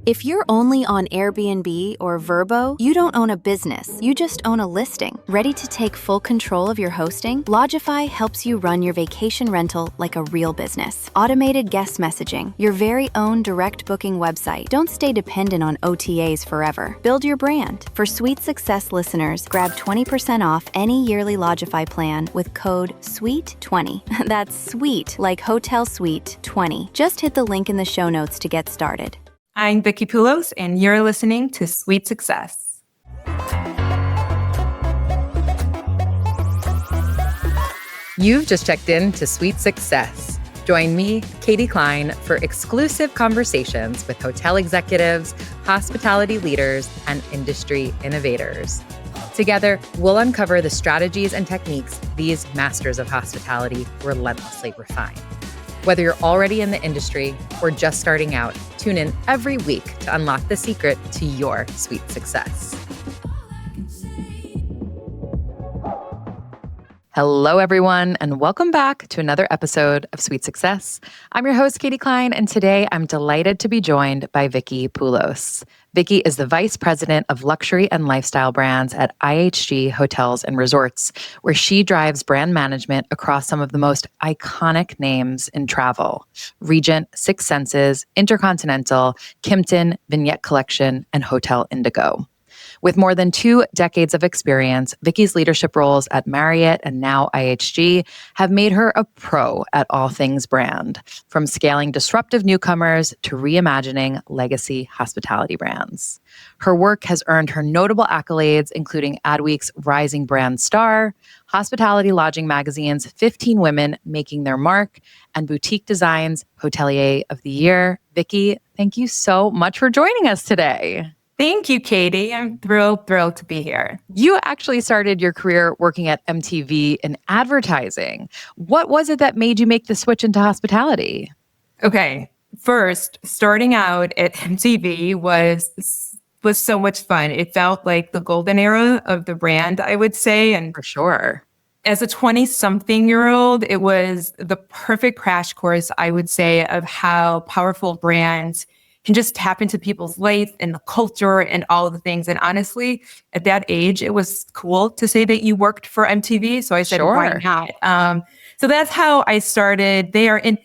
If you're only on Airbnb or Vrbo, you don't own a business, you just own a listing. Ready to take full control of your hosting? Lodgify helps you run your vacation rental like a real business. Automated guest messaging, your very own direct booking website. Don't stay dependent on OTAs forever. Build your brand. For Sweet Success listeners, grab 20% off any yearly Lodgify plan with code SWEET20. That's sweet like Hotel Suite 20. Just hit the link in the show notes to get started. I'm Vicki Poulos, and you're listening to Sweet Success. You've just checked in to Sweet Success. Join me, Katie Cline, for exclusive conversations with hotel executives, hospitality leaders, and industry innovators. Together, we'll uncover the strategies and techniques these masters of hospitality relentlessly refine. Whether you're already in the industry or just starting out, tune in every week to unlock the secret to your sweet success. Hello, everyone, and welcome back to another episode of Sweet Success. I'm your host, Katie Cline, and today I'm delighted to be joined by Vicki Poulos. Vicki is the Vice President of Luxury and Lifestyle Brands at IHG Hotels and Resorts, where she drives brand management across some of the most iconic names in travel: Regent, Six Senses, Intercontinental, Kimpton, Vignette Collection, and Hotel Indigo. With more than 2 decades of experience, Vicki's leadership roles at Marriott and now IHG have made her a pro at all things brand, from scaling disruptive newcomers to reimagining legacy hospitality brands. Her work has earned her notable accolades, including Adweek's Rising Brand Star, Hospitality Lodging Magazine's 15 Women Making Their Mark, and Boutique Design's Hotelier of the Year. Vicki, thank you so much for joining us today. Thank you, Katie. I'm thrilled to be here. You actually started your career working at MTV in advertising. What was it that made you make the switch into hospitality? Okay, first, starting out at MTV was so much fun. It felt like the golden era of the brand, I would say. And for sure, as a 20-something-year-old, it was the perfect crash course, I would say, of how powerful brands can just tap into people's life and the culture and all of the things. And honestly, at that age, it was cool to say that you worked for MTV. So I said, sure, why not? So that's how I started there. And,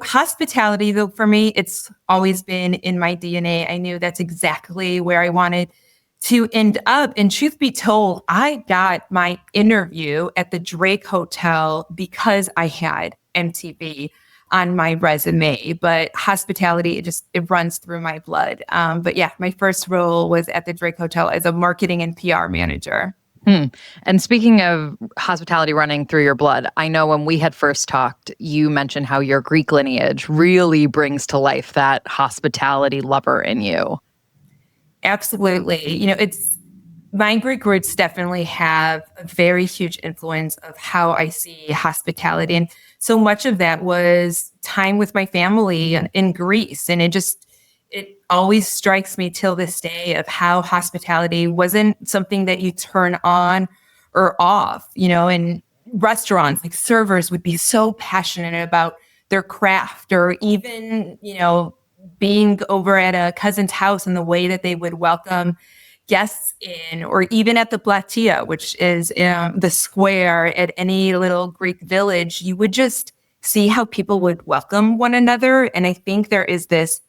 hospitality, though, for me, it's always been in my DNA. I knew that's exactly where I wanted to end up. And truth be told, I got my interview at the Drake Hotel because I had MTV on my resume, but hospitality, it runs through my blood. But yeah, my first role was at the Drake Hotel as a marketing and PR manager. And speaking of hospitality running through your blood, I know when we had first talked, you mentioned how your Greek lineage really brings to life that hospitality lover in you. Absolutely. My Greek roots definitely have a very huge influence of how I see hospitality. And so much of that was time with my family in Greece. And it always strikes me till this day of how hospitality wasn't something that you turn on or off. In restaurants, like servers would be so passionate about their craft, or even, being over at a cousin's house and the way that they would welcome guests in, or even at the Platea, which is the square at any little Greek village, you would just see how people would welcome one another. And I think there is this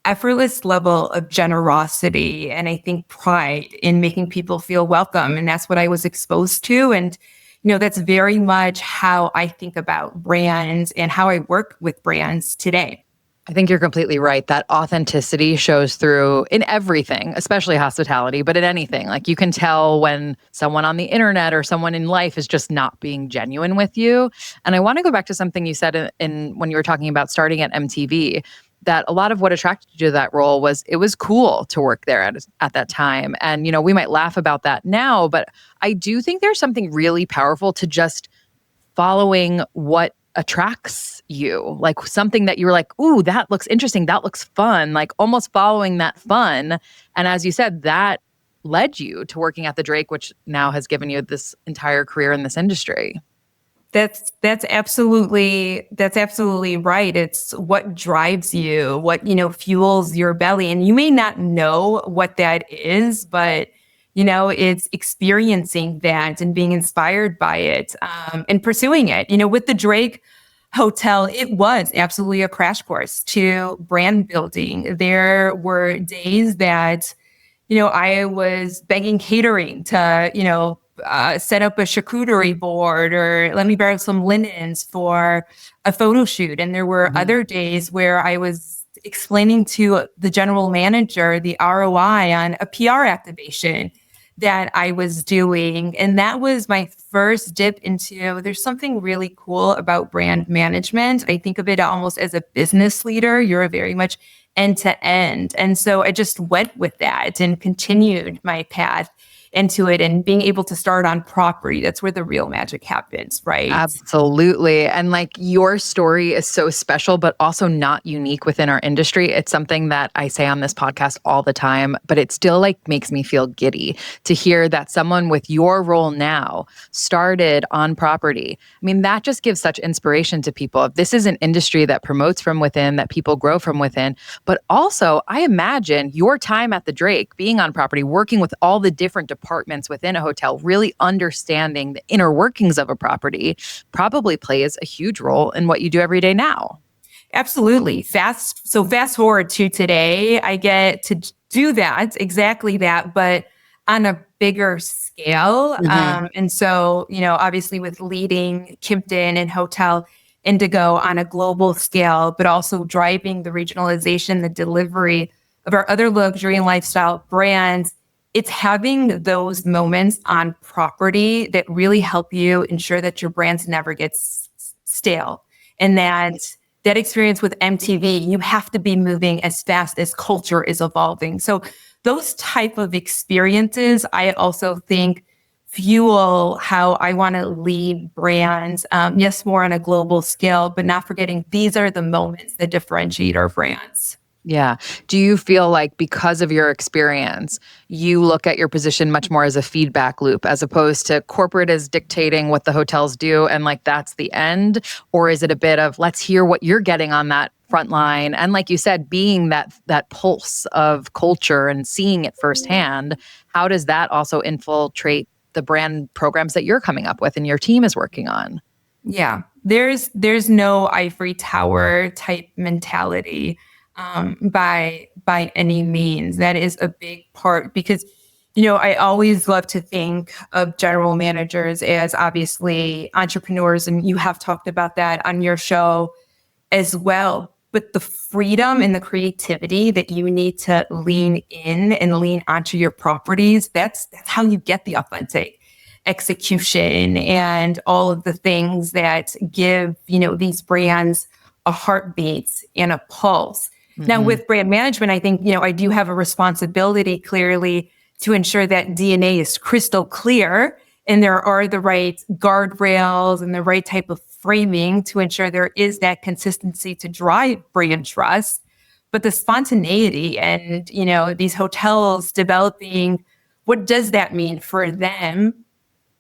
effortless level of generosity and I think pride in making people feel welcome. And that's what I was exposed to. And, that's very much how I think about brands and how I work with brands today. I think you're completely right. That authenticity shows through in everything, especially hospitality, but in anything. Like, you can tell when someone on the internet or someone in life is just not being genuine with you. And I want to go back to something you said in when you were talking about starting at MTV, that a lot of what attracted you to that role was it was cool to work there at that time. And, we might laugh about that now, but I do think there's something really powerful to just following what attracts you, like something that you were like, ooh, that looks interesting, that looks fun, like almost following that fun. And as you said, that led you to working at the Drake, which now has given you this entire career in this industry. That's absolutely right. It's what drives you, what, fuels your belly. And you may not know what that is, but it's experiencing that and being inspired by it, and pursuing it. With the Drake Hotel, it was absolutely a crash course to brand building. There were days that I was begging catering to, set up a charcuterie board or let me borrow some linens for a photo shoot. And there were other days where I was explaining to the general manager the ROI on a PR activation that I was doing. And that was my first dip into, there's something really cool about brand management. I think of it almost as a business leader. You're very much end to end. And so I just went with that and continued my path into it and being able to start on property. That's where the real magic happens, right? Absolutely. And like your story is so special, but also not unique within our industry. It's something that I say on this podcast all the time, but it still like makes me feel giddy to hear that someone with your role now started on property. I mean, that just gives such inspiration to people. If this is an industry that promotes from within, that people grow from within, but also I imagine your time at the Drake, being on property, working with all the different departments within a hotel, really understanding the inner workings of a property probably plays a huge role in what you do every day now. Absolutely. Fast forward to today, I get to do that, exactly that, but on a bigger scale. And so, obviously with leading Kimpton and Hotel Indigo on a global scale, but also driving the regionalization, the delivery of our other luxury and lifestyle brands, it's having those moments on property that really help you ensure that your brands never get stale. And that experience with MTV, you have to be moving as fast as culture is evolving. So those type of experiences, I also think fuel how I want to lead brands. Yes, more on a global scale, but not forgetting these are the moments that differentiate our brands. Yeah. Do you feel like because of your experience, you look at your position much more as a feedback loop as opposed to corporate is dictating what the hotels do and like that's the end? Or is it a bit of let's hear what you're getting on that front line? And like you said, being that pulse of culture and seeing it firsthand, how does that also infiltrate the brand programs that you're coming up with and your team is working on? Yeah. There's no ivory tower type mentality. By any means. That is a big part because, I always love to think of general managers as obviously entrepreneurs, and you have talked about that on your show as well. But the freedom and the creativity that you need to lean in and lean onto your properties, that's how you get the authentic execution and all of the things that give, these brands a heartbeat and a pulse. Now, with brand management, I think, I do have a responsibility clearly to ensure that DNA is crystal clear and there are the right guardrails and the right type of framing to ensure there is that consistency to drive brand trust. But the spontaneity and, these hotels developing, what does that mean for them?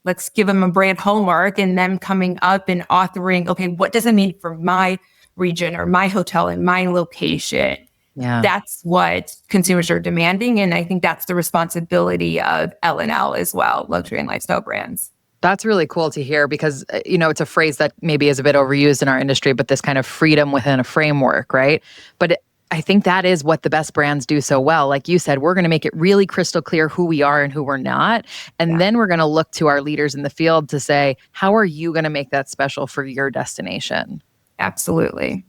Let's give them a brand homework and them coming up and authoring, okay, what does it mean for my region or my hotel and my location? Yeah. That's what consumers are demanding. And I think that's the responsibility of L&L as well, luxury and lifestyle brands. That's really cool to hear because, it's a phrase that maybe is a bit overused in our industry, but this kind of freedom within a framework, right? But I think that is what the best brands do so well. Like you said, we're going to make it really crystal clear who we are and who we're not. And then we're going to look to our leaders in the field to say, how are you going to make that special for your destination? Absolutely.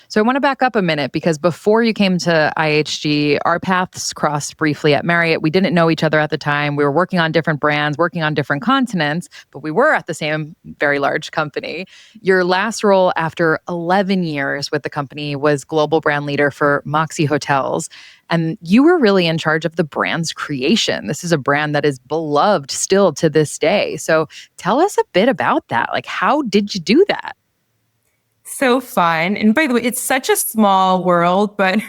So I want to back up a minute because before you came to IHG, our paths crossed briefly at Marriott. We didn't know each other at the time. We were working on different brands, working on different continents, but we were at the same very large company. Your last role after 11 years with the company was global brand leader for Moxy Hotels. And you were really in charge of the brand's creation. This is a brand that is beloved still to this day. So tell us a bit about that. Like, how did you do that? So fun. And by the way, it's such a small world, but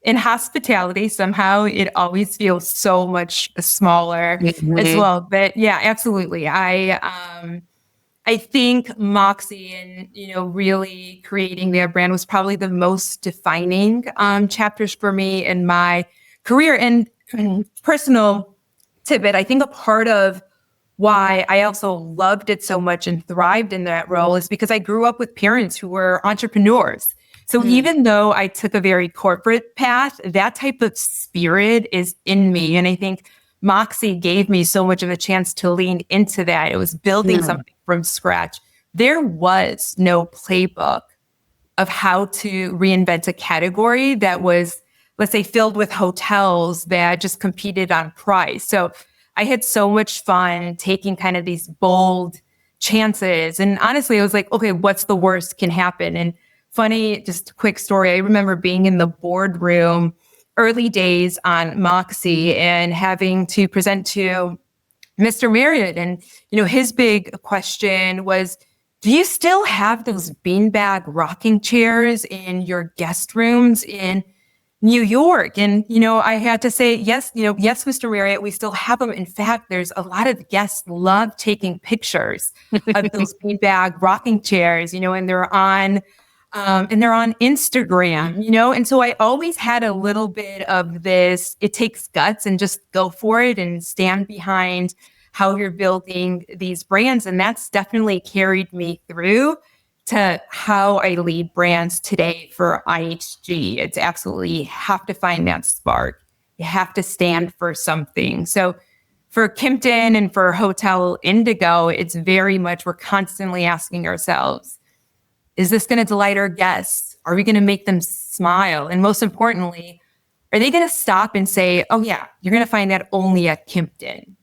in hospitality, somehow it always feels so much smaller as well. But yeah, absolutely. I I think Moxy and, really creating their brand was probably the most defining chapters for me in my career. And personal tidbit, I think a part of why I also loved it so much and thrived in that role is because I grew up with parents who were entrepreneurs. So even though I took a very corporate path, that type of spirit is in me. And I think Moxy gave me so much of a chance to lean into that. It was building something from scratch. There was no playbook of how to reinvent a category that was, let's say, filled with hotels that just competed on price. So I had so much fun taking kind of these bold chances. And honestly, I was like, okay, what's the worst can happen? And funny, just a quick story. I remember being in the boardroom early days on Moxy and having to present to Mr. Marriott. And, his big question was, do you still have those beanbag rocking chairs in your guest rooms in New York? And, I had to say, yes, yes, Mr. Marriott, we still have them. In fact, there's a lot of guests love taking pictures of those beanbag rocking chairs, and they're on Instagram, and so I always had a little bit of this, it takes guts and just go for it and stand behind how you're building these brands. And that's definitely carried me through to how I lead brands today for IHG. It's absolutely, you have to find that spark. You have to stand for something. So for Kimpton and for Hotel Indigo, it's very much, we're constantly asking ourselves, is this going to delight our guests? Are we going to make them smile? And most importantly, are they going to stop and say, oh yeah, you're going to find that only at Kimpton?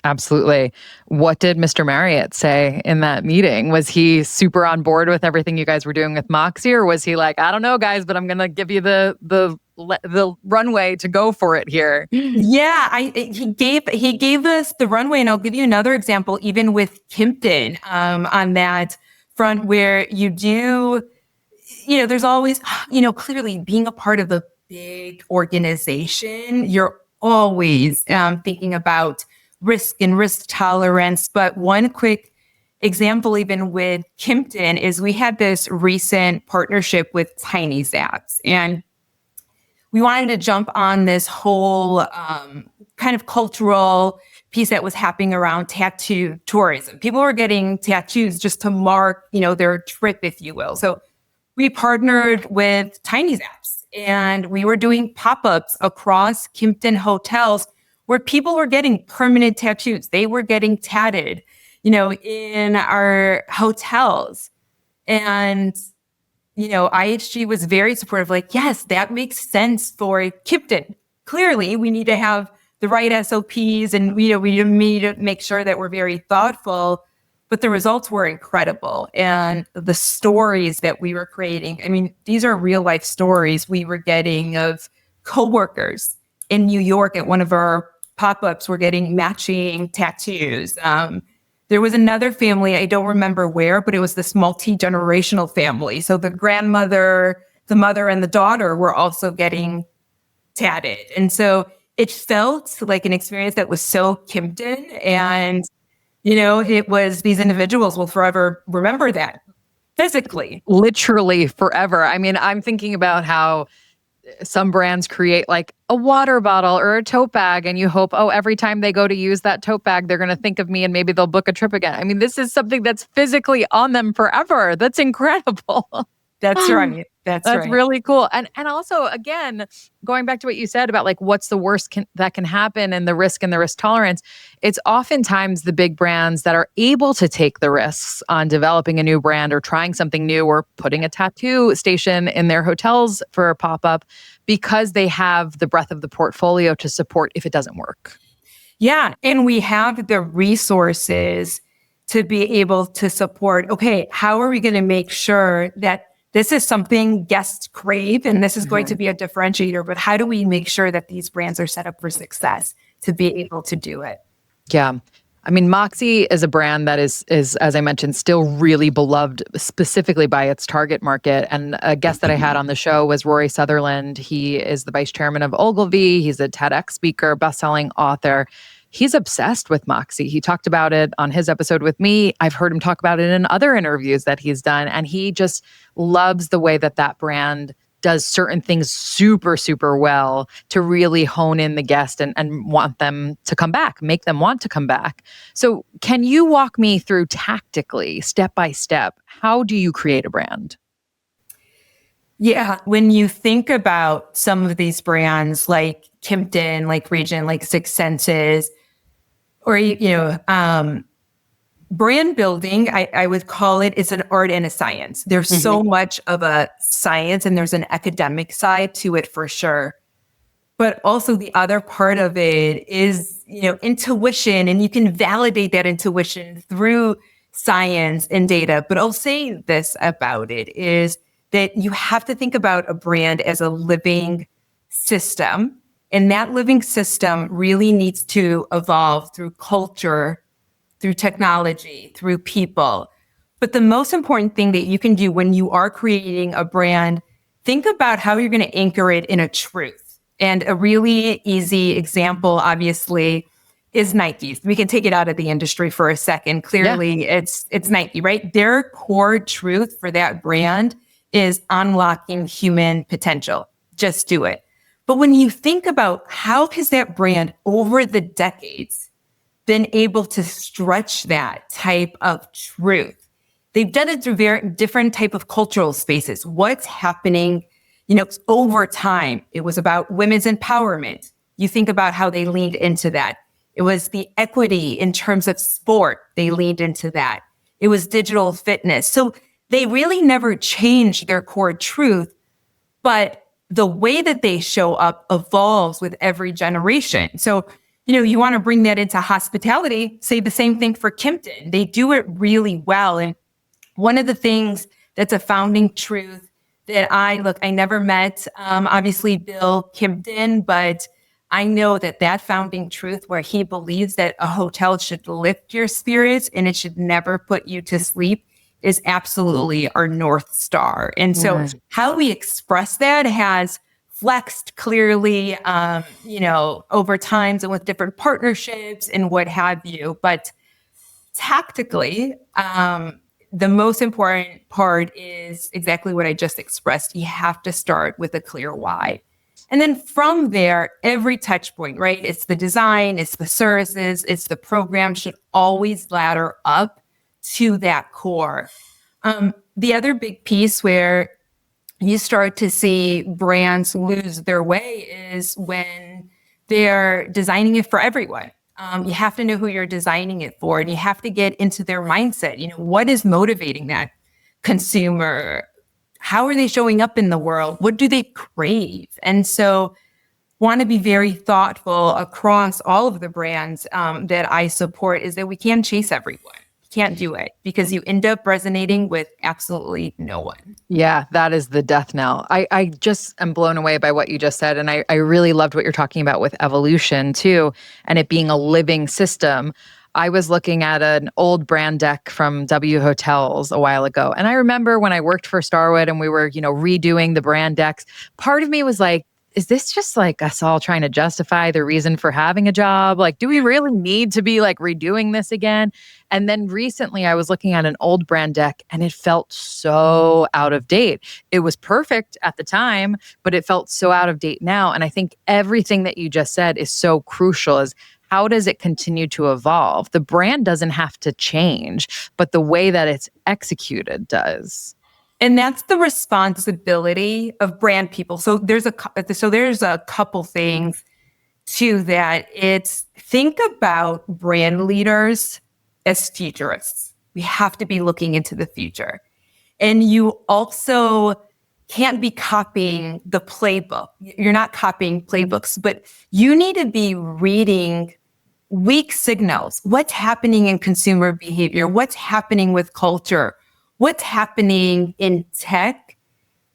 Absolutely. What did Mr. Marriott say in that meeting? Was he super on board with everything you guys were doing with Moxy, or was he like, I don't know, guys, but I'm going to give you the runway to go for it here? Yeah, he gave us the runway, and I'll give you another example, even with Kimpton, on that front, where you do, there's always, clearly being a part of a big organization, you're always thinking about risk and risk tolerance. But one quick example, even with Kimpton, is we had this recent partnership with Tiny Zaps, and we wanted to jump on this whole kind of cultural piece that was happening around tattoo tourism. People were getting tattoos just to mark, their trip, if you will. So we partnered with Tiny Zaps, and we were doing pop-ups across Kimpton hotels where people were getting permanent tattoos. They were getting tatted, in our hotels. And, IHG was very supportive, like, yes, that makes sense for Kimpton. Clearly, we need to have the right SOPs, and, we need to make sure that we're very thoughtful. But the results were incredible. And the stories that we were creating, I mean, these are real life stories we were getting of coworkers in New York at one of our pop-ups were getting matching tattoos. There was another family, I don't remember where, but it was this multi-generational family. So the grandmother, the mother, and the daughter were also getting tatted. And so it felt like an experience that was so Kimpton, and it was, these individuals will forever remember that physically. Literally forever. I mean, I'm thinking about how some brands create like a water bottle or a tote bag, and you hope, every time they go to use that tote bag, they're going to think of me and maybe they'll book a trip again. I mean, this is something that's physically on them forever. That's incredible. That's right. That's right. Really cool. And also, again, going back to what you said about like what's the worst that can happen and the risk tolerance, it's oftentimes the big brands that are able to take the risks on developing a new brand or trying something new or putting a tattoo station in their hotels for a pop-up because they have the breadth of the portfolio to support if it doesn't work. Yeah. And we have the resources to be able to support, okay, how are we going to make sure that this is something guests crave, and this is going to be a differentiator, but how do we make sure that these brands are set up for success to be able to do it? Yeah. I mean, Moxy is a brand that is, as I mentioned, still really beloved specifically by its target market. And a guest that I had on the show was Rory Sutherland. He is the vice chairman of Ogilvy. He's a TEDx speaker, best-selling author. he's obsessed with Moxy. He talked about it on his episode with me. I've heard him talk about it in other interviews that he's done. And he just loves the way that that brand does certain things super, super well to really hone in the guest and want them to come back, make them want to come back. So can you walk me through tactically, step by step, how do you create a brand? Yeah. When you think about some of these brands like Kimpton, like Regent, like Six Senses, or, brand building, I would call it, is an art and a science. There's so much of a science and there's an academic side to it for sure. But also the other part of it is, intuition, and you can validate that intuition through science and data. But I'll say this about it is that you have to think about a brand as a living system. And that living system really needs to evolve through culture, through technology, through people. But the most important thing that you can do when you are creating a brand, think about how you're going to anchor it in a truth. And a really easy example, obviously, is Nike. We can take it out of the industry for a second. Clearly, it's Nike, right? Their core truth for that brand is unlocking human potential. Just do it. But when you think about how has that brand over the decades been able to stretch that type of truth, they've done it through very different type of cultural spaces. What's happening, over time? It was about women's empowerment. You think about how they leaned into that. It was the equity in terms of sport. They leaned into that. It was digital fitness. So they really never changed their core truth, but the way that they show up evolves with every generation. So, you want to bring that into hospitality, say the same thing for Kimpton. They do it really well. And one of the things that's a founding truth that I never met, obviously Bill Kimpton, but I know that founding truth where he believes that a hotel should lift your spirits and it should never put you to sleep is absolutely our North Star. And so how we express that has flexed clearly, over times and with different partnerships and what have you. But tactically, the most important part is exactly what I just expressed. You have to start with a clear why. And then from there, every touch point, right? It's the design, it's the services, it's the program should always ladder up to that core. The other big piece where you start to see brands lose their way is when they're designing it for everyone. You have to know who you're designing it for, and you have to get into their mindset. What is motivating that consumer? How are they showing up in the world? What do they crave? And so want to be very thoughtful across all of the brands that I support is that we can't chase everyone. Can't do it because you end up resonating with absolutely no one. Yeah, that is the death knell. I just am blown away by what you just said. And I really loved what you're talking about with evolution too, and it being a living system. I was looking at an old brand deck from W Hotels a while ago. And I remember when I worked for Starwood and we were, redoing the brand decks, part of me was like, is this just like us all trying to justify the reason for having a job? Like, do we really need to be like redoing this again? And then recently I was looking at an old brand deck and it felt so out of date. It was perfect at the time, but it felt so out of date now. And I think everything that you just said is so crucial is how does it continue to evolve? The brand doesn't have to change, but the way that it's executed does. And that's the responsibility of brand people. So there's a couple things to that. It's think about brand leaders as futurists. We have to be looking into the future. And you also can't be copying the playbook. You're not copying playbooks, but you need to be reading weak signals. What's happening in consumer behavior? What's happening with culture? What's happening in tech?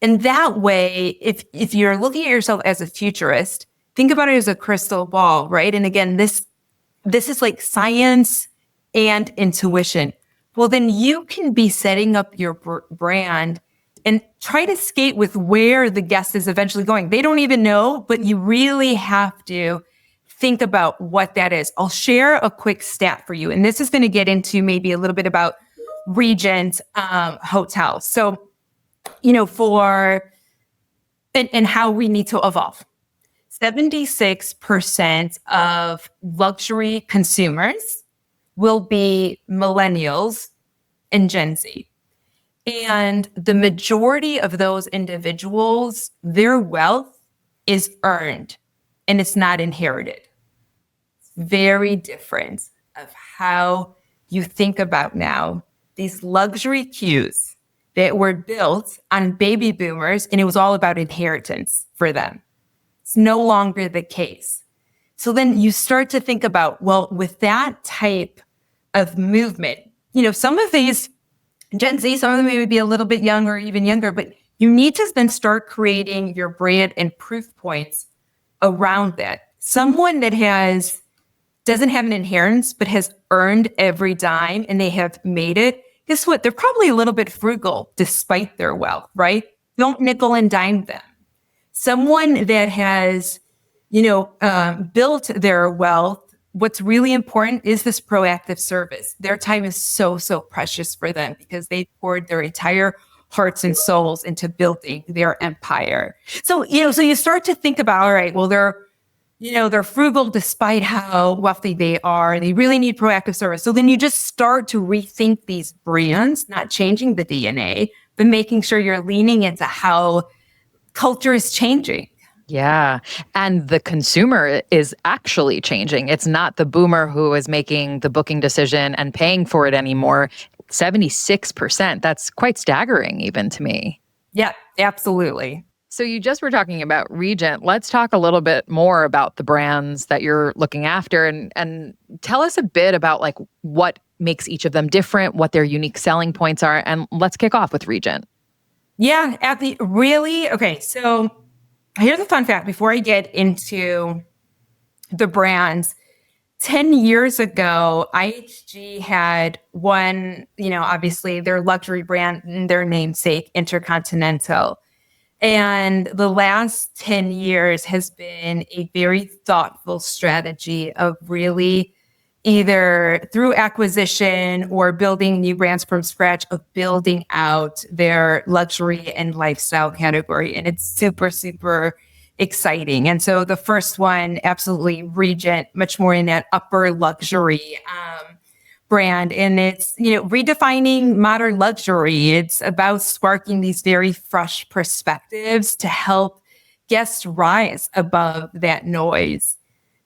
And that way, if you're looking at yourself as a futurist, think about it as a crystal ball, right? And again, this is like science and intuition. Well, then you can be setting up your brand and try to skate with where the guest is eventually going. They don't even know, but you really have to think about what that is. I'll share a quick stat for you. And this is going to get into maybe a little bit about Regent hotels. So, and how we need to evolve. 76% of luxury consumers will be millennials and Gen Z. And the majority of those individuals, their wealth is earned and it's not inherited. It's very different of how you think about now these luxury cues that were built on baby boomers, and it was all about inheritance for them. It's no longer the case. So then you start to think about, well, with that type of movement, some of these Gen Z, some of them may be a little bit younger or even younger, but you need to then start creating your brand and proof points around that. Someone that doesn't have an inheritance, but has earned every dime and they have made it, guess what? They're probably a little bit frugal despite their wealth, right? Don't nickel and dime them. Someone that has, built their wealth, what's really important is this proactive service. Their time is so, so precious for them because they poured their entire hearts and souls into building their empire. So you start to think about, all right, well, they're frugal despite how wealthy they are, and they really need proactive service. So then you just start to rethink these brands, not changing the DNA, but making sure you're leaning into how culture is changing. Yeah. And the consumer is actually changing. It's not the boomer who is making the booking decision and paying for it anymore. 76%. That's quite staggering even to me. Yeah, absolutely. So you just were talking about Regent. Let's talk a little bit more about the brands that you're looking after and tell us a bit about like what makes each of them different, what their unique selling points are. And let's kick off with Regent. Yeah, okay. So here's a fun fact before I get into the brands. 10 years ago, IHG had one, obviously their luxury brand and their namesake, Intercontinental. And the last 10 years has been a very thoughtful strategy of really either through acquisition or building new brands from scratch of building out their luxury and lifestyle category. And it's super, super exciting. And so the first one, absolutely Regent, much more in that upper luxury brand. And it's, redefining modern luxury. It's about sparking these very fresh perspectives to help guests rise above that noise.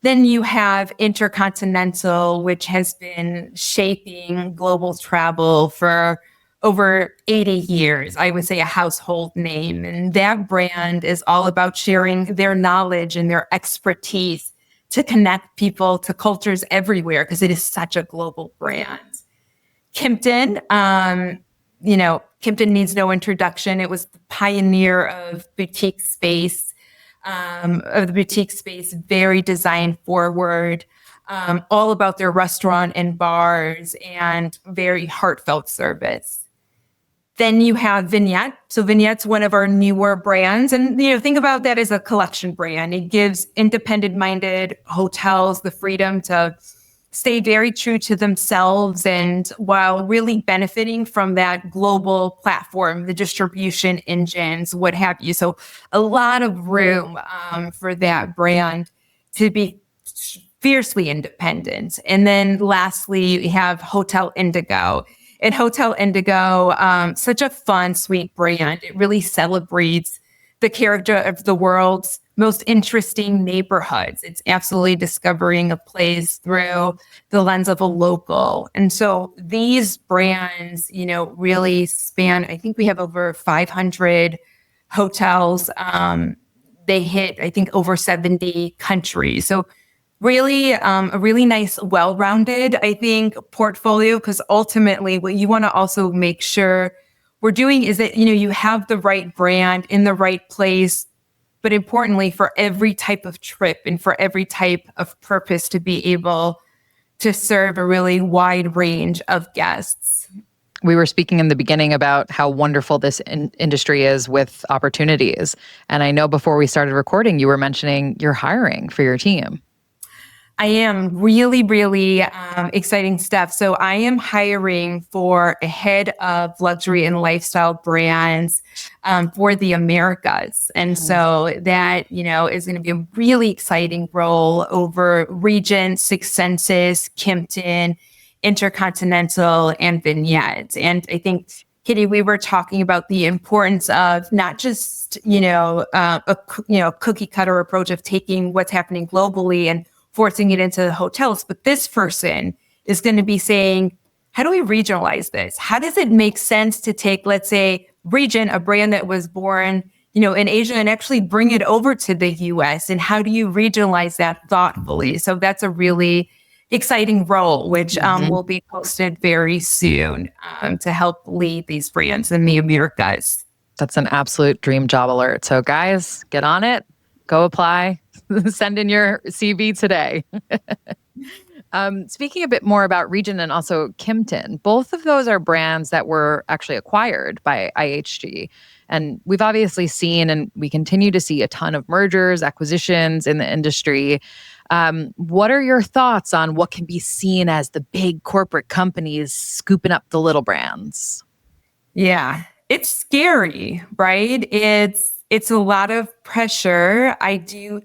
Then you have Intercontinental, which has been shaping global travel for over 80 years. I would say a household name. And that brand is all about sharing their knowledge and their expertise to connect people to cultures everywhere because it is such a global brand. Kimpton, Kimpton needs no introduction. It was the pioneer of boutique space, very design forward, all about their restaurant and bars and very heartfelt service. Then you have Vignette. So Vignette's one of our newer brands. And, think about that as a collection brand. It gives independent-minded hotels the freedom to stay very true to themselves and while really benefiting from that global platform, the distribution engines, what have you. So a lot of room for that brand to be fiercely independent. And then lastly, we have Hotel Indigo. And Hotel Indigo, such a fun, sweet brand. It really celebrates the character of the world's most interesting neighborhoods. It's absolutely discovering a place through the lens of a local. And so these brands, really span, I think we have over 500 hotels. They hit, I think, over 70 countries. So really, a really nice, well-rounded, I think, portfolio, because ultimately what you want to also make sure we're doing is that, you have the right brand in the right place, but importantly for every type of trip and for every type of purpose to be able to serve a really wide range of guests. We were speaking in the beginning about how wonderful this industry is with opportunities. And I know before we started recording, you were mentioning you're hiring for your team. I am really exciting stuff. So I am hiring for a head of luxury and lifestyle brands for the Americas. And so that, is going to be a really exciting role over Regent, Six Senses, Kimpton, Intercontinental, and Vignette. And I think, Katie, we were talking about the importance of not just, a cookie cutter approach of taking what's happening globally and forcing it into the hotels. But this person is going to be saying, how do we regionalize this? How does it make sense to take, let's say, Regent, a brand that was born, in Asia, and actually bring it over to the US? And how do you regionalize that thoughtfully? So that's a really exciting role, which will be posted very soon to help lead these brands in the Americas. That's an absolute dream job alert. So guys, get on it, go apply, send in your CV today. Speaking a bit more about Regent and also Kimpton, both of those are brands that were actually acquired by IHG. And we've obviously seen, and we continue to see, a ton of mergers, acquisitions in the industry. What are your thoughts on what can be seen as the big corporate companies scooping up the little brands? Yeah, it's scary, right? It's a lot of pressure. I do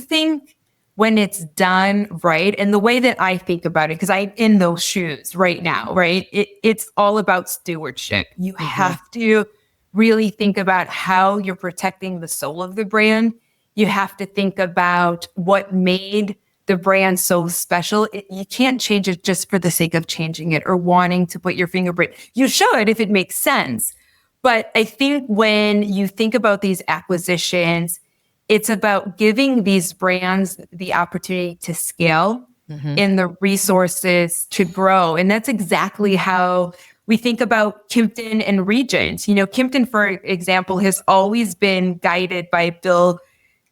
think when it's done right, and the way that I think about it, because I'm in those shoes right now, right? It's all about stewardship. You have to really think about how you're protecting the soul of the brand. You have to think about what made the brand so special. You can't change it just for the sake of changing it or wanting to put your fingerprint. You should if it makes sense. But I think when you think about these acquisitions, it's about giving these brands the opportunity to scale and the resources to grow. And that's exactly how we think about Kimpton and Regent. Kimpton, for example, has always been guided by Bill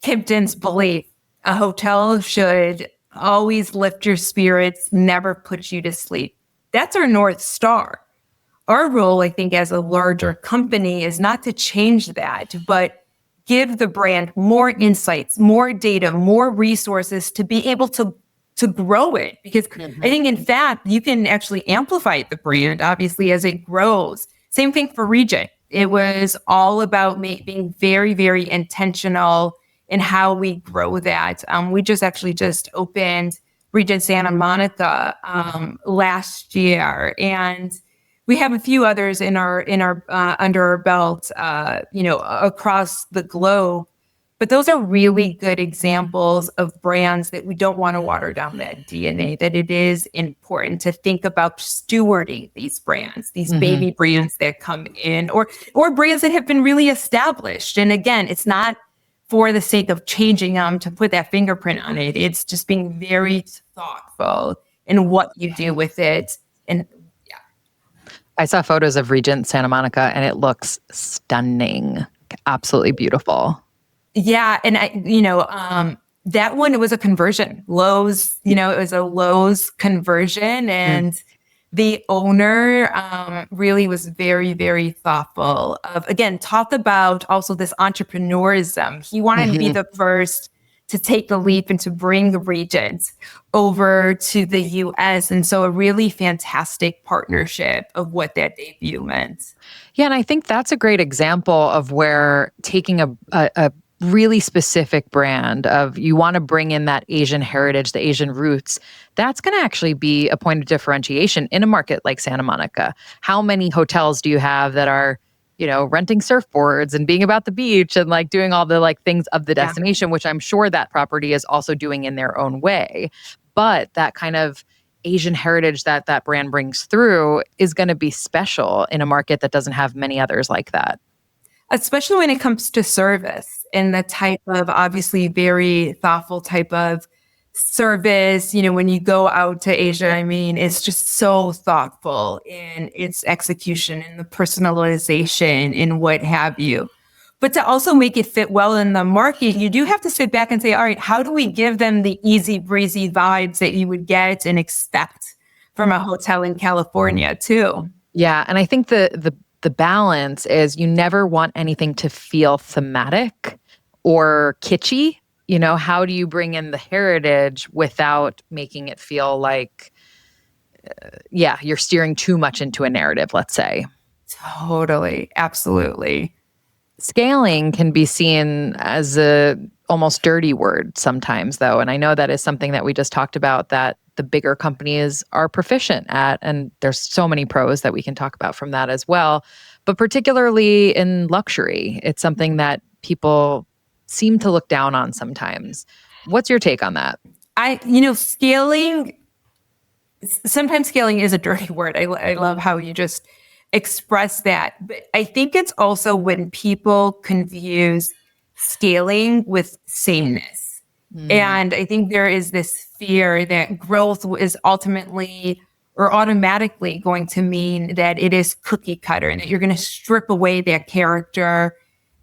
Kimpton's belief. A hotel should always lift your spirits, never put you to sleep. That's our North Star. Our role, I think, as a larger company is not to change that, but give the brand more insights, more data, more resources to be able to grow it. Because I think, in fact, you can actually amplify the brand, obviously, as it grows. Same thing for Regent. It was all about being very, very intentional in how we grow that. We just opened Regent Santa Monica last year, and we have a few others in our under our belt, across the globe. But those are really good examples of brands that we don't want to water down that DNA, that it is important to think about stewarding these brands, these baby brands that come in, or brands that have been really established. And again, it's not for the sake of changing them to put that fingerprint on it. It's just being very thoughtful in what you do with it. And I saw photos of Regent Santa Monica and it looks stunning. Absolutely beautiful. Yeah. And that one, it was a conversion. Lowe's, it was a Lowe's conversion, and the owner really was very, very thoughtful of, again, talk about also this entrepreneurism. He wanted to be the first to take the leap and to bring the Regent over to the US. And so a really fantastic partnership of what that debut meant. Yeah, and I think that's a great example of where taking a really specific brand of, you want to bring in that Asian heritage, the Asian roots, that's going to actually be a point of differentiation in a market like Santa Monica. How many hotels do you have that are, renting surfboards and being about the beach and like doing all the like things of the destination, which I'm sure that property is also doing in their own way. But that kind of Asian heritage that brand brings through is going to be special in a market that doesn't have many others like that. Especially when it comes to service and the type of, obviously, very thoughtful type of service. When you go out to Asia, it's just so thoughtful in its execution and the personalization and what have you. But to also make it fit well in the market, you do have to sit back and say, all right, how do we give them the easy breezy vibes that you would get and expect from a hotel in California too? Yeah. And I think the balance is, you never want anything to feel thematic or kitschy. how do you bring in the heritage without making it feel like, you're steering too much into a narrative, let's say. Totally. Absolutely. Scaling can be seen as a almost dirty word sometimes, though. And I know that is something that we just talked about that the bigger companies are proficient at. And there's so many pros that we can talk about from that as well. But particularly in luxury, it's something that people seem to look down on sometimes. What's your take on that? Scaling, sometimes scaling is a dirty word. I love how you just express that. But I think it's also when people confuse scaling with sameness. And I think there is this fear that growth is ultimately or automatically going to mean that it is cookie cutter and that you're going to strip away that character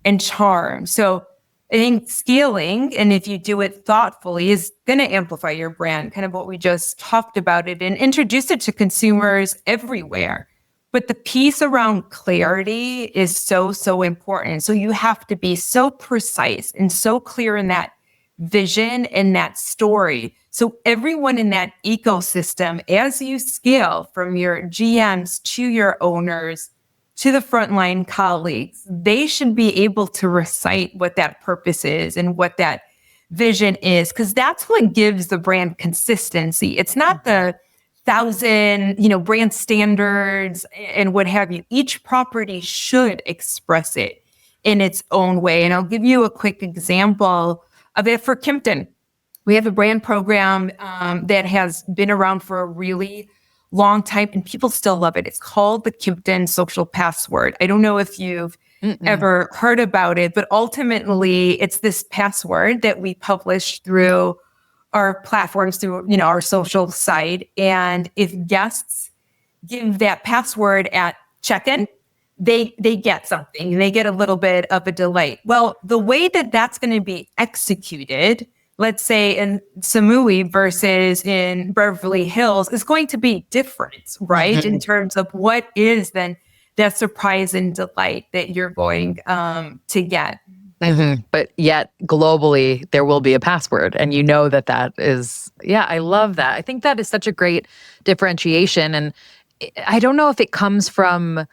and charm. So I think scaling, and if you do it thoughtfully, is going to amplify your brand, kind of what we just talked about it, and introduce it to consumers everywhere. But the piece around clarity is so, so important. So you have to be so precise and so clear in that vision and that story. So everyone in that ecosystem, as you scale from your GMs to your owners, to the frontline colleagues, they should be able to recite what that purpose is and what that vision is, because that's what gives the brand consistency. It's not the 1,000, brand standards and what have you. Each property should express it in its own way. And I'll give you a quick example of it for Kimpton. We have a brand program that has been around for a really long time and people still love it. It's called the Kimpton Social Password. I don't know if you've ever heard about it, but ultimately it's this password that we publish through our platforms, through our social site. And if guests give that password at check-in, they get something. They get a little bit of a delight. Well, the way that that's going to be executed, let's say in Samui versus in Beverly Hills, is going to be different, right? In terms of what is then that surprise and delight that you're going to get. But yet globally, there will be a password. And that is, I love that. I think that is such a great differentiation. And I don't know if it comes from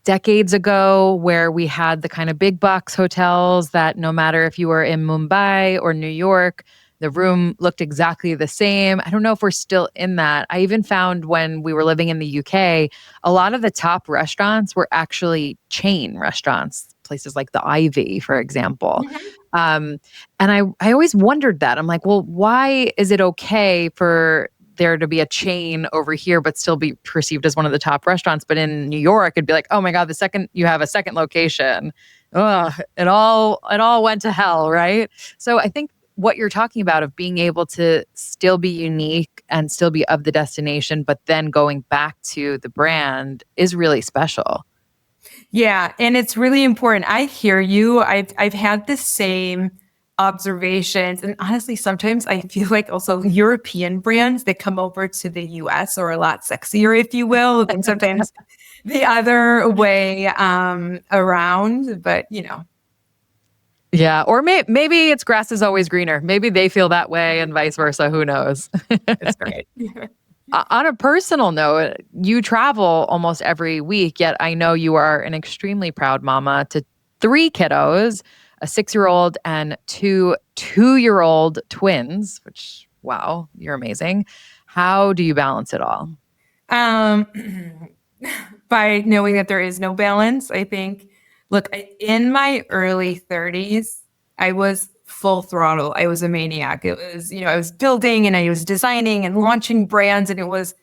decades ago where we had the kind of big box hotels that no matter if you were in Mumbai or New York, the room looked exactly the same. I don't know if we're still in that. I even found when we were living in the UK, a lot of the top restaurants were actually chain restaurants, places like the Ivy, for example. And I always wondered that. I'm like, well, why is it okay for there to be a chain over here, but still be perceived as one of the top restaurants? But in New York, it'd be like, oh my God, the second you have a second location, it all went to hell, right? So I think what you're talking about of being able to still be unique and still be of the destination, but then going back to the brand is really special. Yeah, and it's really important. I hear you. I've had the same observations, and honestly, sometimes I feel like also European brands that come over to the US are a lot sexier, if you will, than sometimes the other way around. But Yeah, or maybe it's grass is always greener. Maybe they feel that way and vice versa. Who knows? That's great. On a personal note, you travel almost every week, yet I know you are an extremely proud mama to 3 kiddos, a 6-year-old and 2 2-year-old twins, which, wow, you're amazing. How do you balance it all? By knowing that there is no balance, I think. Look, in my early 30s, I was full throttle. I was a maniac. It was, I was building and I was designing and launching brands, and it was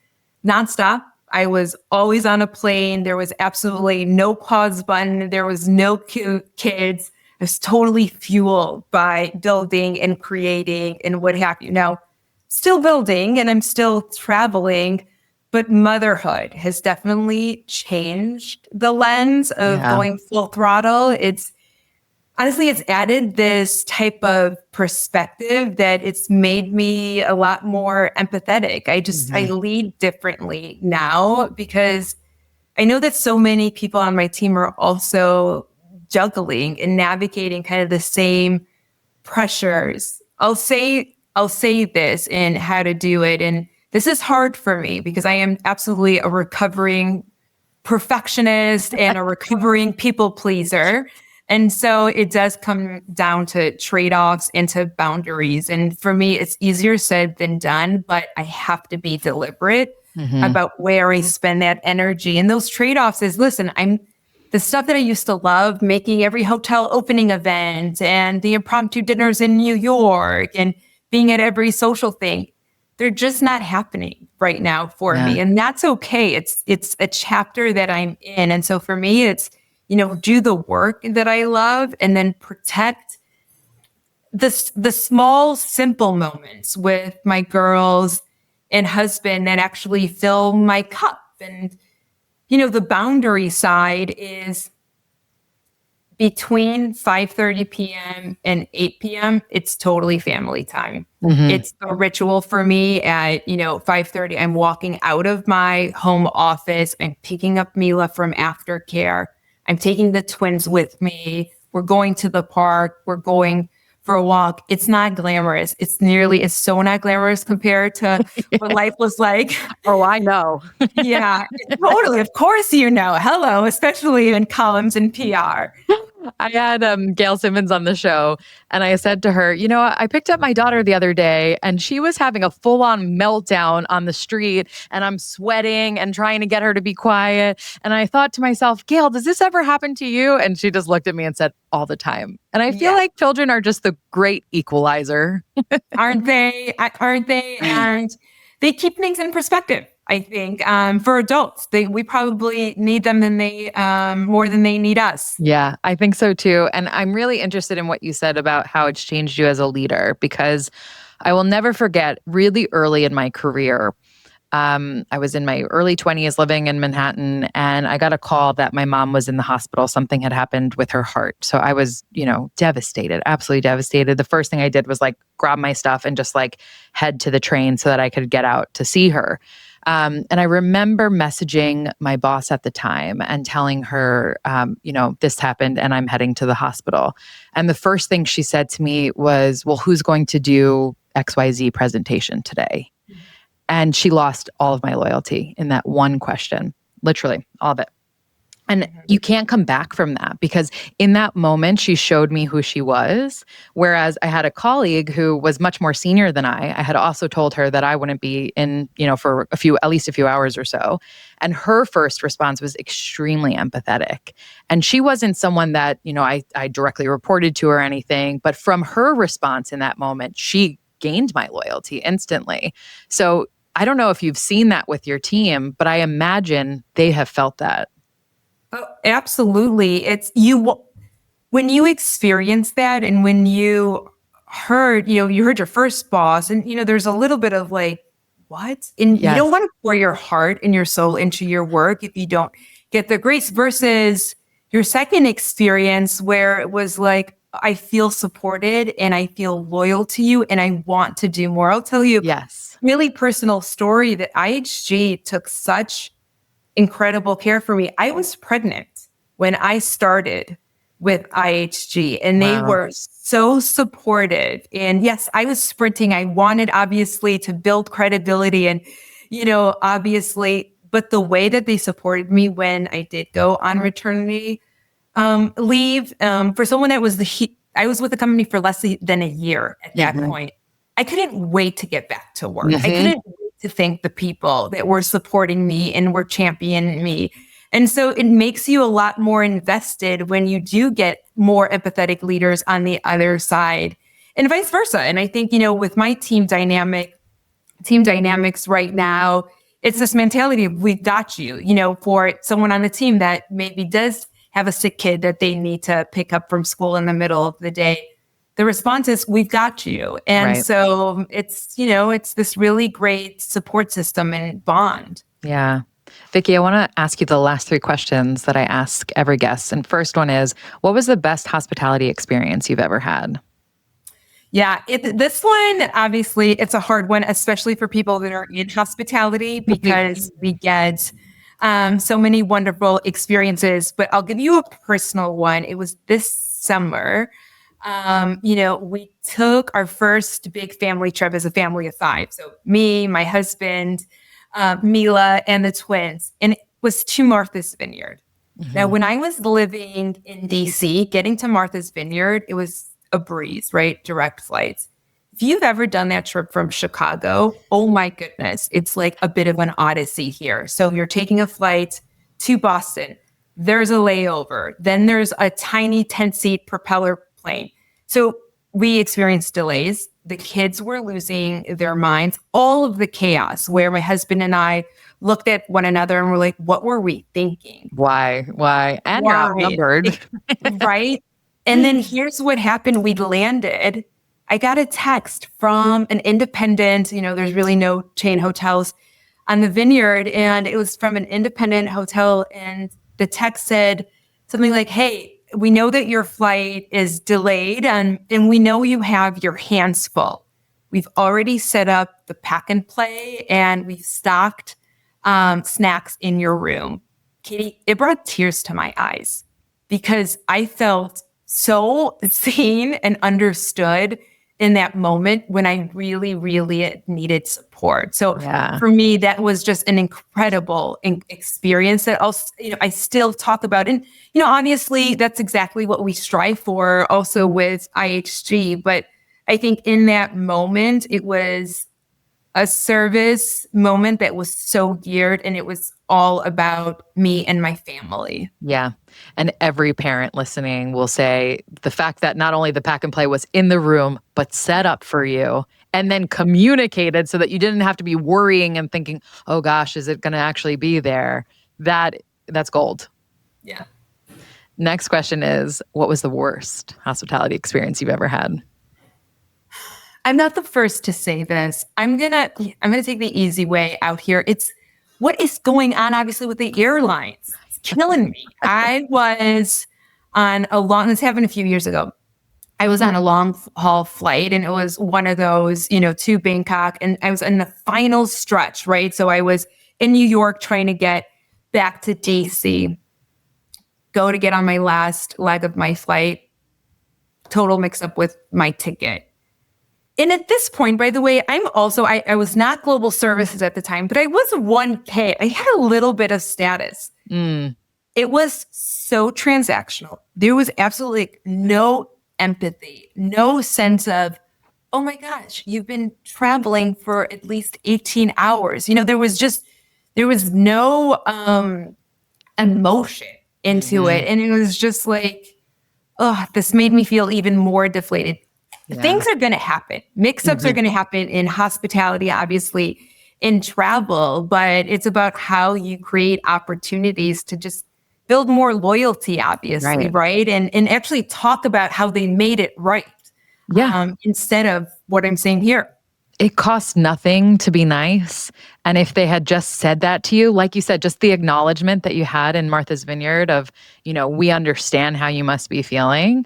nonstop. I was always on a plane. There was absolutely no pause button. There was no kids. I was totally fueled by building and creating and what have you. Now, still building and I'm still traveling, but motherhood has definitely changed the lens of going full throttle. Honestly, it's added this type of perspective that it's made me a lot more empathetic. I lead differently now because I know that so many people on my team are also juggling and navigating kind of the same pressures. I'll say this and how to do it. And this is hard for me because I am absolutely a recovering perfectionist and a recovering people pleaser. And so it does come down to trade-offs and to boundaries. And for me, it's easier said than done, but I have to be deliberate about where I spend that energy. And those trade-offs is, listen, the stuff that I used to love, making every hotel opening event and the impromptu dinners in New York and being at every social thing, they're just not happening right now for me. And that's okay. It's a chapter that I'm in. And so for me, it's, do the work that I love and then protect the small, simple moments with my girls and husband that actually fill my cup. And, the boundary side is between 5:30 p.m. and 8 p.m., it's totally family time. It's a ritual for me at, 5:30. I'm walking out of my home office. I'm picking up Mila from aftercare. I'm taking the twins with me. We're going to the park. We're going for a walk. It's not glamorous. It's so not glamorous compared to what life was like. Oh, I know. Yeah, totally. Of course, hello, especially in columns and PR. I had Gail Simmons on the show, and I said to her, I picked up my daughter the other day, and she was having a full-on meltdown on the street, and I'm sweating and trying to get her to be quiet. And I thought to myself, Gail, does this ever happen to you? And she just looked at me and said, all the time. And I feel like children are just the great equalizer. Aren't they? And they keep things in perspective. I think for adults, we probably need them more than they need us. Yeah, I think so too. And I'm really interested in what you said about how it's changed you as a leader, because I will never forget really early in my career. I was in my early 20s living in Manhattan, and I got a call that my mom was in the hospital. Something had happened with her heart. So I was, devastated, absolutely devastated. The first thing I did was grab my stuff and just head to the train so that I could get out to see her. And I remember messaging my boss at the time and telling her, this happened and I'm heading to the hospital. And the first thing she said to me was, well, who's going to do XYZ presentation today? And she lost all of my loyalty in that one question, literally all of it. And you can't come back from that, because in that moment, she showed me who she was. Whereas I had a colleague who was much more senior than I had also told her that I wouldn't be in, for at least a few hours or so. And her first response was extremely empathetic. And she wasn't someone that, I directly reported to or anything, but from her response in that moment, she gained my loyalty instantly. So I don't know if you've seen that with your team, but I imagine they have felt that. Oh, absolutely. It's when you experience that, and when you heard your first boss, and there's a little bit of what? And you don't want to pour your heart and your soul into your work if you don't get the grace, versus your second experience where it was I feel supported and I feel loyal to you and I want to do more. I'll tell you really personal story that IHG took such incredible care for me. I was pregnant when I started with IHG, and they were so supportive. And yes, I was sprinting. I wanted obviously to build credibility and, obviously, but the way that they supported me when I did go on maternity leave, for someone that was I was with the company for less than a year at that point. I couldn't wait to get back to work. I couldn't wait to thank the people that were supporting me and were championing me. And so it makes you a lot more invested when you do get more empathetic leaders on the other side, and vice versa. And I think, with my team dynamics right now, it's this mentality of we've got you, for someone on the team that maybe does have a sick kid that they need to pick up from school in the middle of the day. The response is, we've got you. And so it's, it's this really great support system and bond. Yeah. Vicki, I want to ask you the last three questions that I ask every guest. And first one is, what was the best hospitality experience you've ever had? Yeah, this one, obviously, it's a hard one, especially for people that are in hospitality, because we get so many wonderful experiences. But I'll give you a personal one. It was this summer. We took our first big family trip as a family of 5. So me, my husband, Mila, and the twins. And it was to Martha's Vineyard. Now, when I was living in DC, getting to Martha's Vineyard, it was a breeze, right? Direct flights. If you've ever done that trip from Chicago, oh my goodness, it's like a bit of an odyssey here. So you're taking a flight to Boston. There's a layover. Then there's a tiny 10-seat propeller plane. So we experienced delays. The kids were losing their minds. All of the chaos where my husband and I looked at one another and were like, what were we thinking? Why? And you're outnumbered. Right? And then here's what happened. We landed. I got a text from an independent, there's really no chain hotels on the Vineyard. And it was from an independent hotel. And the text said something like, hey, we know that your flight is delayed and we know you have your hands full. We've already set up the pack and play and we've stocked snacks in your room. Katie, it brought tears to my eyes because I felt so seen and understood in that moment when I really, really needed support. So for me, that was just an incredible experience that I still talk about. And, obviously that's exactly what we strive for also with IHG. But I think in that moment, it was a service moment that was so geared and it was all about me and my family. Yeah. And every parent listening will say the fact that not only the pack and play was in the room, but set up for you and then communicated so that you didn't have to be worrying and thinking, oh gosh, is it going to actually be there? That's gold. Yeah. Next question is, what was the worst hospitality experience you've ever had? I'm not the first to say this. I'm gonna take the easy way out here. It's what is going on, obviously, with the airlines. It's killing me. I was on this happened a few years ago. I was on a long haul flight and it was one of those, to Bangkok, and I was in the final stretch, right? So I was in New York trying to get back to DC, go to get on my last leg of my flight, total mix up with my ticket. And at this point, by the way, I was not global services at the time, but I was 1K. I had a little bit of status. It was so transactional. There was absolutely no empathy, no sense of, oh my gosh, you've been traveling for at least 18 hours. There was no emotion into it. And it was just like, oh, this made me feel even more deflated. Yeah. Things are going to happen. Mix-ups are going to happen in hospitality, obviously, in travel, but it's about how you create opportunities to just build more loyalty, obviously, right? And actually talk about how they made it right. Yeah. Instead of what I'm saying here. It costs nothing to be nice. And if they had just said that to you, like you said, just the acknowledgement that you had in Martha's Vineyard of, we understand how you must be feeling.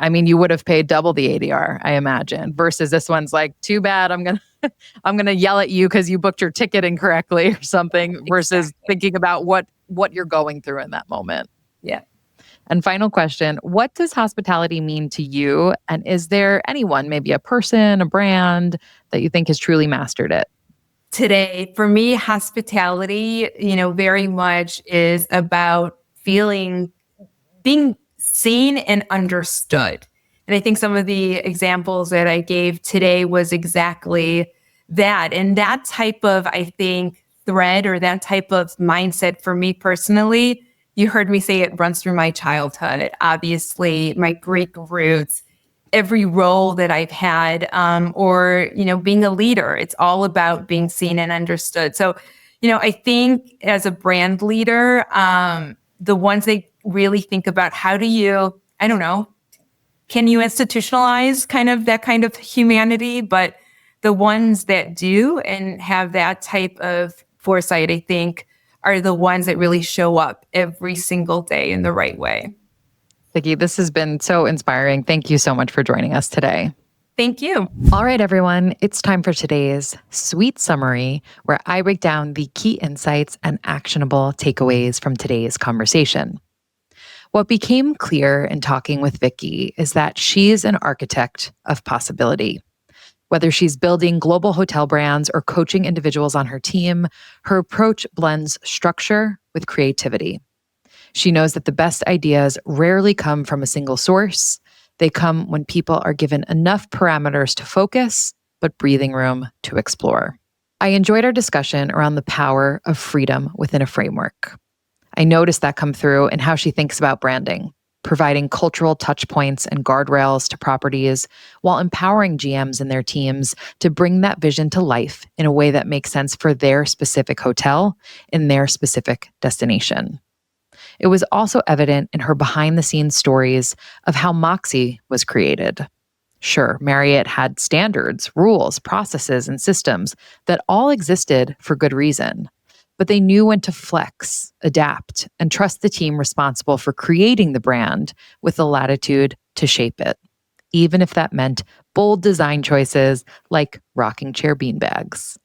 I mean, you would have paid double the ADR, I imagine, versus this one's like, too bad, I'm gonna yell at you because you booked your ticket incorrectly or something, versus thinking about what you're going through in that moment. Yeah. And final question, what does hospitality mean to you? And is there anyone, maybe a person, a brand, that you think has truly mastered it? Today, for me, hospitality, very much is about being seen and understood. And I think some of the examples that I gave today was exactly that. And that type of, I think, thread or that type of mindset for me personally, you heard me say it runs through my childhood. Obviously, my Greek roots, every role that I've had, or being a leader, it's all about being seen and understood. So, I think as a brand leader, the ones that really think about how do you, can you institutionalize that kind of humanity? But the ones that do and have that type of foresight, I think, are the ones that really show up every single day in the right way. Vicki, this has been so inspiring. Thank you so much for joining us today. Thank you. All right, everyone. It's time for today's sweet summary, where I break down the key insights and actionable takeaways from today's conversation. What became clear in talking with Vicki is that she's an architect of possibility. Whether she's building global hotel brands or coaching individuals on her team, her approach blends structure with creativity. She knows that the best ideas rarely come from a single source. They come when people are given enough parameters to focus, but breathing room to explore. I enjoyed our discussion around the power of freedom within a framework. I noticed that come through in how she thinks about branding, providing cultural touch points and guardrails to properties while empowering GMs and their teams to bring that vision to life in a way that makes sense for their specific hotel in their specific destination. It was also evident in her behind-the-scenes stories of how Moxy was created. Sure, Marriott had standards, rules, processes, and systems that all existed for good reason, but they knew when to flex, adapt, and trust the team responsible for creating the brand with the latitude to shape it, even if that meant bold design choices like rocking chair beanbags.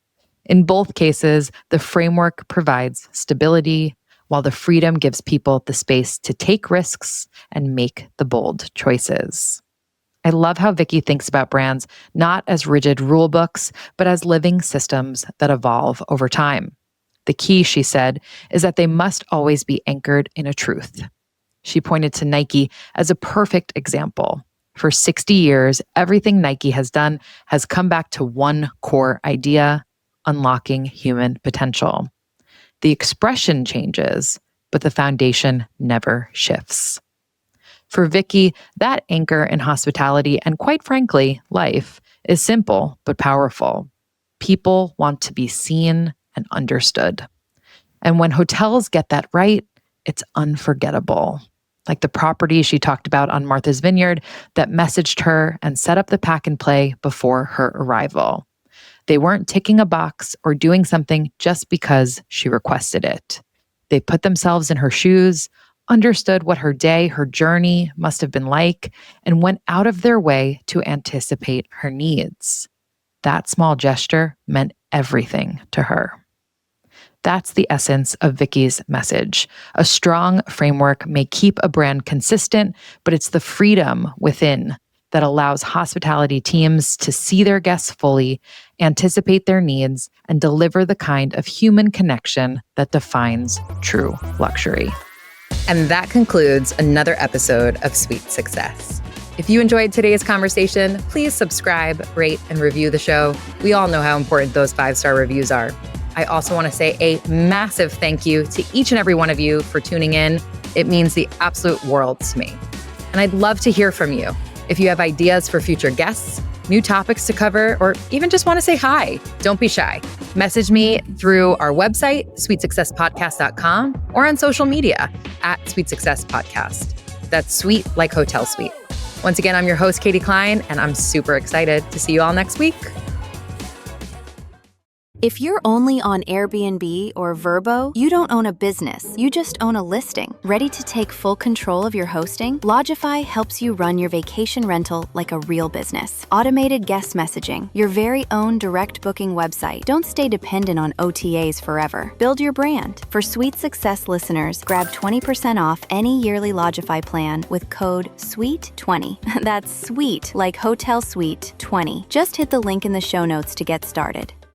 In both cases, the framework provides stability, while the freedom gives people the space to take risks and make the bold choices. I love how Vicki thinks about brands not as rigid rule books, but as living systems that evolve over time. The key, she said, is that they must always be anchored in a truth. She pointed to Nike as a perfect example. For 60 years, everything Nike has done has come back to one core idea: unlocking human potential. The expression changes, but the foundation never shifts. For Vicki, that anchor in hospitality and, quite frankly, life is simple but powerful. People want to be seen and understood. And when hotels get that right, it's unforgettable. Like the property she talked about on Martha's Vineyard that messaged her and set up the pack and play before her arrival. They weren't ticking a box or doing something just because she requested it. They put themselves in her shoes, understood what her day, her journey must have been like, and went out of their way to anticipate her needs. That small gesture meant everything to her. That's the essence of Vicki's message. A strong framework may keep a brand consistent, but it's the freedom within that allows hospitality teams to see their guests fully, anticipate their needs, and deliver the kind of human connection that defines true luxury. And that concludes another episode of Sweet Success. If you enjoyed today's conversation, please subscribe, rate, and review the show. We all know how important those 5-star reviews are. I also want to say a massive thank you to each and every one of you for tuning in. It means the absolute world to me. And I'd love to hear from you. If you have ideas for future guests, new topics to cover, or even just want to say hi, don't be shy. Message me through our website, sweetsuccesspodcast.com, or on social media @sweetsuccesspodcast. That's sweet like hotel suite. Once again, I'm your host, Katie Cline, and I'm super excited to see you all next week. If you're only on Airbnb or Vrbo, you don't own a business, you just own a listing. Ready to take full control of your hosting? Lodgify helps you run your vacation rental like a real business. Automated guest messaging, your very own direct booking website. Don't stay dependent on OTAs forever. Build your brand. For Sweet Success listeners, grab 20% off any yearly Lodgify plan with code SWEET20. That's sweet like hotel suite 20. Just hit the link in the show notes to get started.